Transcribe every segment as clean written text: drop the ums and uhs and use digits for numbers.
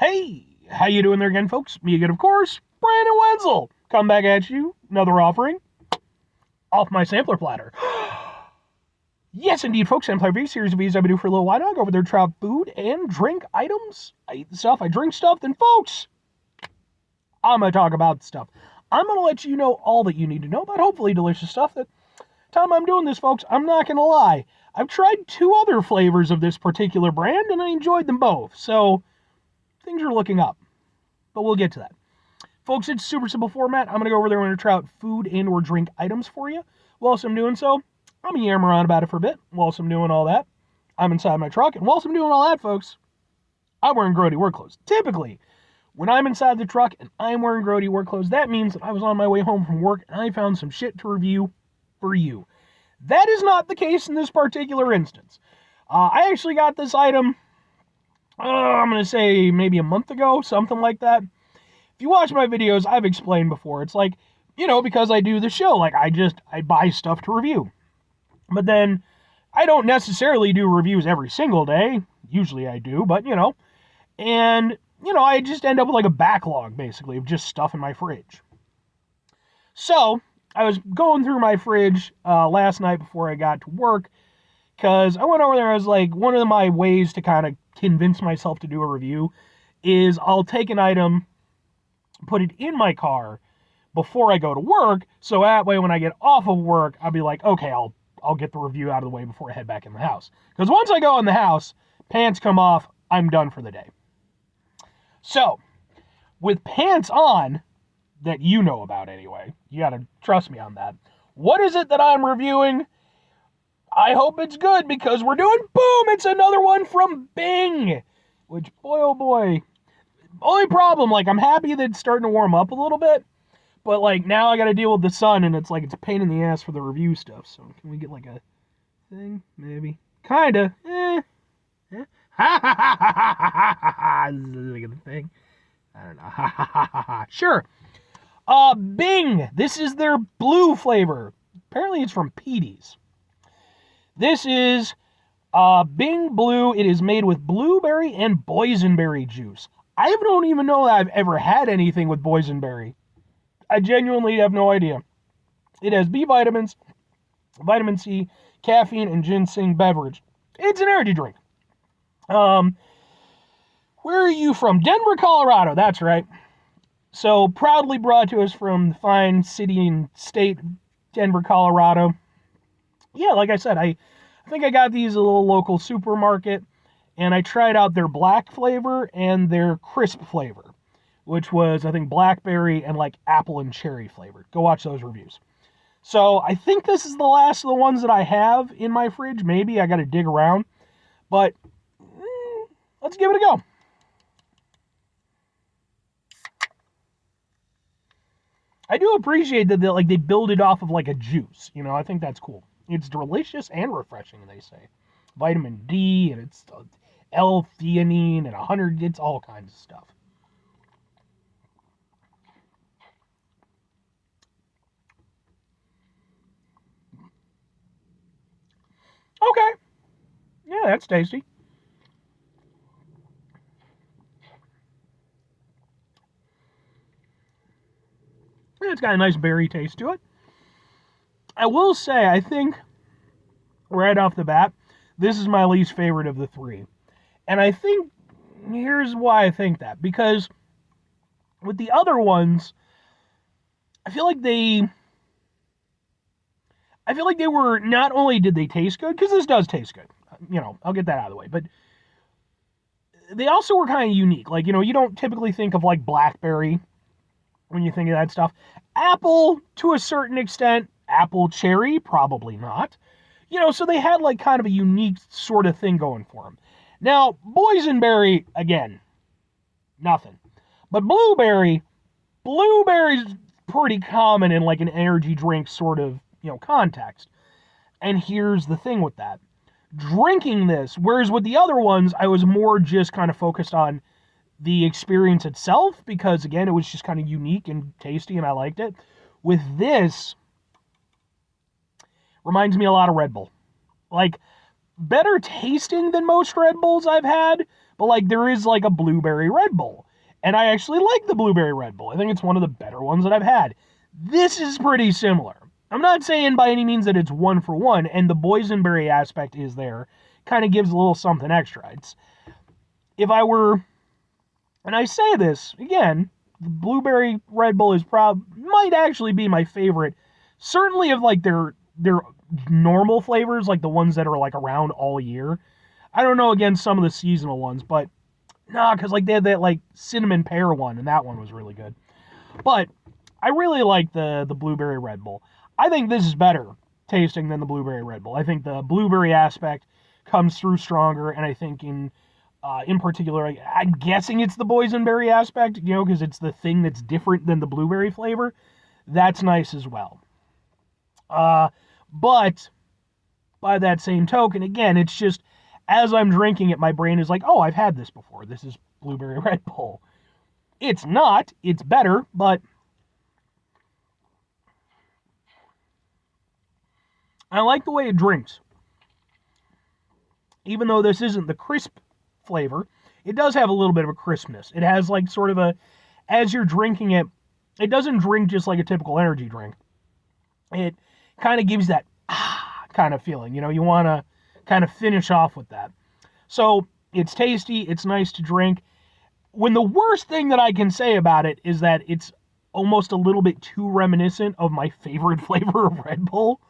Hey, how you doing there again, folks? Me again, of course, Brandon Wenzel. Come back at you, another offering off my sampler platter. Yes, indeed, folks. Sampler V series of videos I've been doing for a little while now. I go over there, try food and drink items. I eat the stuff, I drink stuff. Then, folks, I'm gonna talk about stuff. I'm gonna let you know all that you need to know about hopefully delicious stuff. That time I'm doing this, folks, I'm not gonna lie. I've tried 2 other flavors of this particular brand, and I enjoyed them both. So things are looking up. But we'll get to that. Folks, it's super simple format. I'm going to go over there and try out food and or drink items for you. Whilst I'm doing so, I'm going to yammer on about it for a bit. Whilst I'm doing all that, I'm inside my truck. And whilst I'm doing all that, folks, I'm wearing grody work clothes. Typically, when I'm inside the truck and I'm wearing grody work clothes, that means that I was on my way home from work and I found some shit to review for you. That is not the case in this particular instance. I actually got this item, I'm going to say maybe a month ago, something like that. If you watch my videos, I've explained before. It's like, because I do the show, like I buy stuff to review. But then I don't necessarily do reviews every single day. Usually I do, but and I just end up with like a backlog basically of just stuff in my fridge. So I was going through my fridge last night before I got to work, because I went over there. I was like, one of my ways to kind of convince myself to do a review is I'll take an item, put it in my car before I go to work, so that way when I get off of work, I'll be like, okay, I'll get the review out of the way before I head back in the house. Because once I go in the house, pants come off, I'm done for the day. So, with pants on, that you know about anyway, you gotta trust me on that, what is it that I'm reviewing? I hope it's good, because we're doing, boom, it's another one from Bing, which, boy, oh boy. Only problem, like, I'm happy that it's starting to warm up a little bit, but, like, now I gotta deal with the sun, and it's, like, it's a pain in the ass for the review stuff, so can we get, like, a thing? Maybe. Kinda. Ha ha ha ha ha ha ha ha. Is this like a thing? I don't know. Ha ha ha ha ha. Sure. Bing! This is their blue flavor. Apparently it's from Petey's. This is Bing Blue. It is made with blueberry and boysenberry juice. I don't even know that I've ever had anything with boysenberry. I genuinely have no idea. It has B vitamins, vitamin C, caffeine, and ginseng beverage. It's an energy drink. Where are you from? Denver, Colorado. That's right. So proudly brought to us from the fine city and state, Denver, Colorado. Yeah, like I said, I think I got these at a little local supermarket, and I tried out their black flavor and their crisp flavor, which was, I think, blackberry and like apple and cherry flavored. Go watch those reviews. So I think this is the last of the ones that I have in my fridge. Maybe I got to dig around, but let's give it a go. I do appreciate that they build it off of like a juice. I think that's cool. It's delicious and refreshing, they say. Vitamin D, and it's L-theanine, and 100, it's all kinds of stuff. Okay. Yeah, that's tasty. Yeah, it's got a nice berry taste to it. I will say, I think, right off the bat, this is my least favorite of the 3. And I think, here's why I think that. Because with the other ones, I feel like they were, not only did they taste good, because this does taste good. I'll get that out of the way. But they also were kind of unique. Like, you don't typically think of, like, blackberry when you think of that stuff. Apple, to a certain extent. Apple cherry, probably not. So they had like kind of a unique sort of thing going for them. Now, boysenberry, again, nothing. But blueberry's pretty common in like an energy drink sort of, context. And here's the thing with that. Drinking this, whereas with the other ones, I was more just kind of focused on the experience itself, because again, it was just kind of unique and tasty and I liked it. With this, reminds me a lot of Red Bull. Like, better tasting than most Red Bulls I've had, But, like, there is, like, a blueberry Red Bull. And I actually like the blueberry Red Bull. I think it's one of the better ones that I've had. This is pretty similar. I'm not saying by any means that it's one for one, and the boysenberry aspect is there. Kind of gives a little something extra. If I were, and I say this, again, the blueberry Red Bull might actually be my favorite. Certainly of, like, their normal flavors, like the ones that are, like, around all year. I don't know, again, some of the seasonal ones, but nah, because, like, they had that, like, cinnamon pear one, and that one was really good. But I really like the blueberry Red Bull. I think this is better tasting than the blueberry Red Bull. I think the blueberry aspect comes through stronger, and I think in particular, I'm guessing it's the boysenberry aspect, you know, because it's the thing that's different than the blueberry flavor. That's nice as well. But by that same token, again, it's just, as I'm drinking it, my brain is like, oh, I've had this before. This is blueberry Red Bull. It's not. It's better, but I like the way it drinks. Even though this isn't the crisp flavor, it does have a little bit of a crispness. It has, like, sort of a, as you're drinking it, it doesn't drink just like a typical energy drink. It kind of gives that kind of feeling. You know, you want to kind of finish off with that. So it's tasty. It's nice to drink. When the worst thing that I can say about it is that it's almost a little bit too reminiscent of my favorite flavor of Red Bull.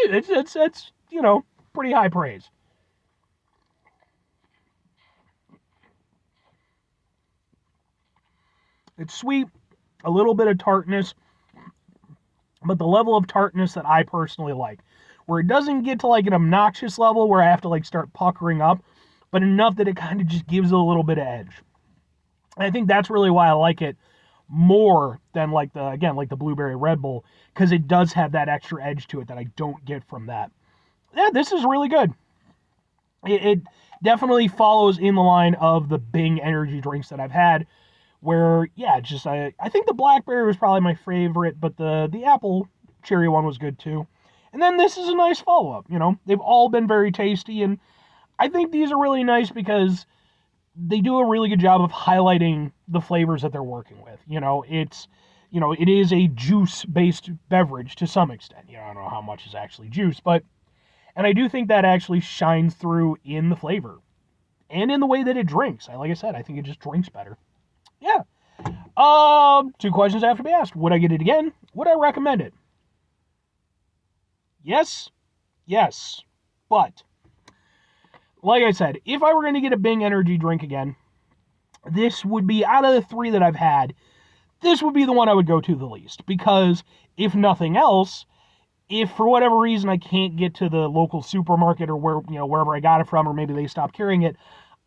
It's you know, pretty high praise. It's sweet, a little bit of tartness, but the level of tartness that I personally like, where it doesn't get to, like, an obnoxious level where I have to, like, start puckering up, but enough that it kind of just gives it a little bit of edge. And I think that's really why I like it more than, like, the blueberry Red Bull, because it does have that extra edge to it that I don't get from that. Yeah, this is really good. It definitely follows in the line of the Bing energy drinks that I've had, where, yeah, just I think the blackberry was probably my favorite, but the apple cherry one was good too. And then this is a nice follow-up, you know. They've all been very tasty, and I think these are really nice because they do a really good job of highlighting the flavors that they're working with. You know, it is a juice-based beverage to some extent. You know, I don't know how much is actually juice, and I do think that actually shines through in the flavor and in the way that it drinks. Like I said, I think it just drinks better. Yeah. 2 questions have to be asked. Would I get it again? Would I recommend it? Yes. Yes. But, like I said, if I were going to get a Bing energy drink again, this would be, out of the 3 that I've had, this would be the one I would go to the least. Because, if nothing else, if for whatever reason I can't get to the local supermarket or wherever I got it from, or maybe they stopped carrying it,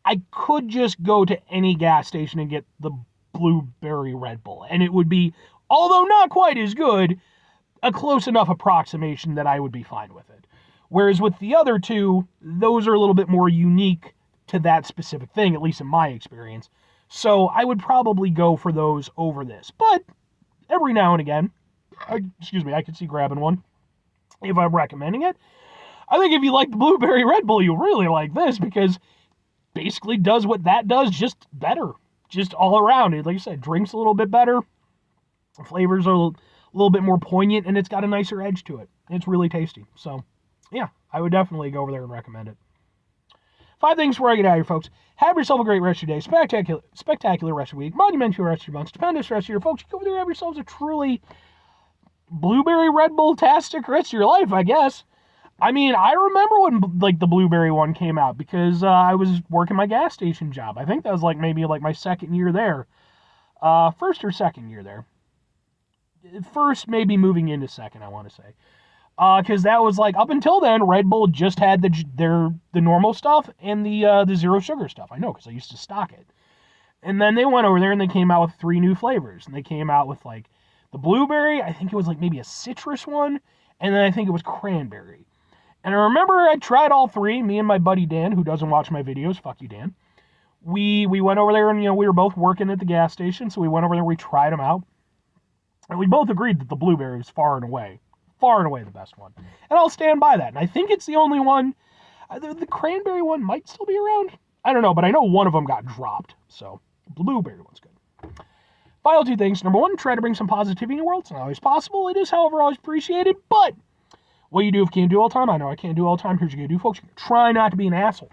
I could just go to any gas station and get the blueberry Red Bull. And it would be, although not quite as good, a close enough approximation that I would be fine with it. Whereas with the other 2, those are a little bit more unique to that specific thing, at least in my experience. So I would probably go for those over this. But every now and again, I could see grabbing one if I'm recommending it. I think if you like the blueberry Red Bull, you'll really like this, because basically does what that does, just better. Just all around. It, like I said, drinks a little bit better. The flavors are a little bit more poignant, and it's got a nicer edge to it. It's really tasty. So, yeah, I would definitely go over there and recommend it. 5 things before I get out of here, folks. Have yourself a great rest of your day. Spectacular rest of your week. Monumental rest of your month. Stupendous rest of your folks. Go over there and have yourselves a truly blueberry Red Bull-tastic rest of your life, I guess. I mean, I remember when, like, the blueberry one came out, because I was working my gas station job. I think that was, like, maybe, like, my second year there. First or second year there. First, maybe moving into second, I want to say. Because that was, like, up until then, Red Bull just had the normal stuff and the zero sugar stuff. I know, because I used to stock it. And then they went over there and they came out with 3 new flavors. And they came out with, like, the blueberry, I think it was, like, maybe a citrus one, and then I think it was cranberry. And I remember I tried all 3, me and my buddy Dan, who doesn't watch my videos, fuck you, Dan. We went over there, and, you know, we were both working at the gas station, so we went over there, we tried them out. And we both agreed that the blueberry was far and away the best one. And I'll stand by that. And I think it's the only one. The cranberry one might still be around. I don't know, but I know one of them got dropped. So, blueberry one's good. Final two things. Number one, try to bring some positivity in the world. It's not always possible. It is, however, always appreciated. But what you do if you can't do all the time, I know I can't do all the time. Here's what you do, folks. Try not to be an asshole.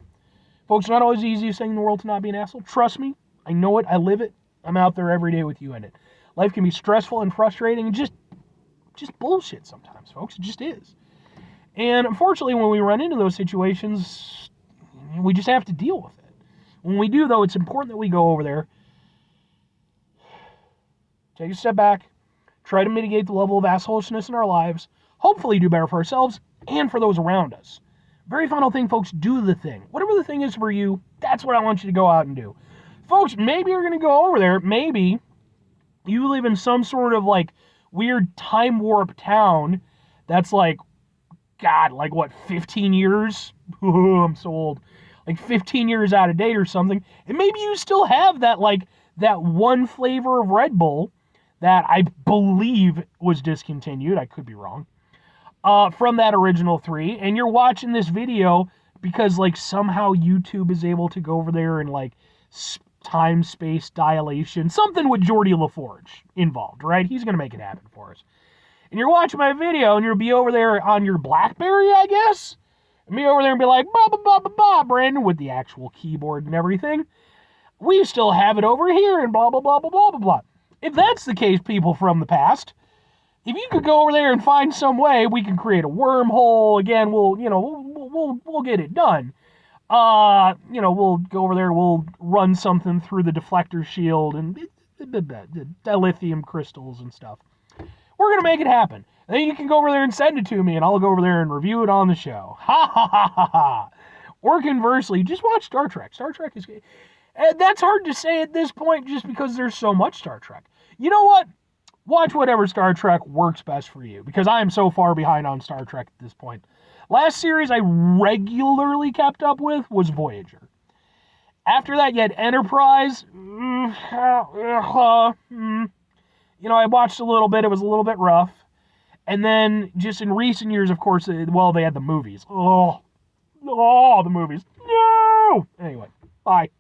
Folks, it's not always the easiest thing in the world to not be an asshole. Trust me. I know it. I live it. I'm out there every day with you in it. Life can be stressful and frustrating and just bullshit sometimes, folks. It just is. And unfortunately, when we run into those situations, we just have to deal with it. When we do, though, it's important that we go over there, take a step back, try to mitigate the level of assholishness in our lives, hopefully do better for ourselves and for those around us. Very final thing, folks, do the thing. Whatever the thing is for you, that's what I want you to go out and do. Folks, maybe you're going to go over there, maybe you live in some sort of like weird time warp town that's like, God, like what, 15 years? I'm so old. Like 15 years out of date or something. And maybe you still have that one flavor of Red Bull that I believe was discontinued. I could be wrong. From that original 3. And you're watching this video because like somehow YouTube is able to go over there and like time-space dilation. Something with Geordie LaForge involved, right? He's going to make it happen for us. And you're watching my video and you'll be over there on your BlackBerry, I guess? And me over there and be like, blah, blah, blah, blah, blah, Brandon, with the actual keyboard and everything. We still have it over here and blah, blah, blah, blah, blah, blah, blah. If that's the case, people from the past, if you could go over there and find some way, we can create a wormhole. Again, we'll get it done. We'll go over there, we'll run something through the deflector shield and dilithium crystals and stuff. We're going to make it happen. And then you can go over there and send it to me, and I'll go over there and review it on the show. Ha, ha, ha, ha, ha. Or conversely, just watch Star Trek. Star Trek is... That's hard to say at this point just because there's so much Star Trek. You know what? Watch whatever Star Trek works best for you, because I am so far behind on Star Trek at this point. Last series I regularly kept up with was Voyager. After that, you had Enterprise. I watched a little bit. It was a little bit rough. And then, just in recent years, of course, they had the movies. Oh, the movies. No! Anyway, bye.